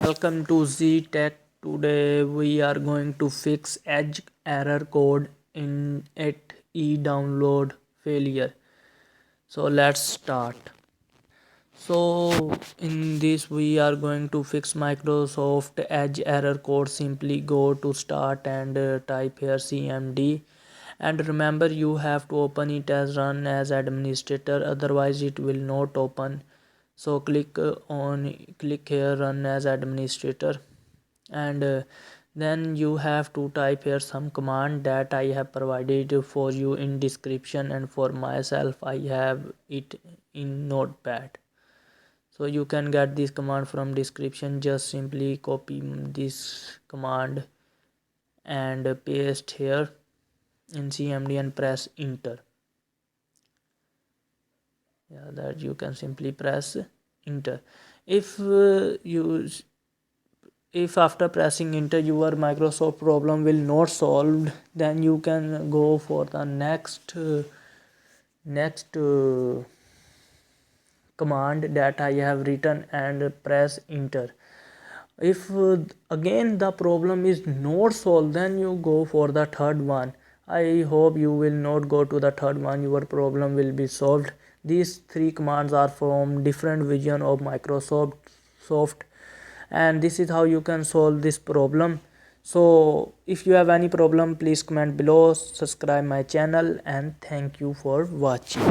Welcome to Z Tech. Today we are going to fix edge error code in it download failure. So let's start. So in this we are going to fix Microsoft Edge error code. Simply go to start and type here cmd, and remember you have to open it as run as administrator, otherwise it will not open. So click here run as administrator, and then you have to type here some command that I have provided for you in description, and for myself I have it in notepad. So you can get this command from description. Just simply copy this command and paste here in cmd and press enter. Yeah, that you can simply press enter. If after pressing enter your Microsoft problem will not solved, then you can go for the next command that I have written and press enter. If again the problem is not solved, then you go for the third one. I hope you will not go to the third one, your problem will be solved. These three commands are from different version of Microsoft, and this is how you can solve this problem. So if you have any problem, please comment below, subscribe my channel, and thank you for watching.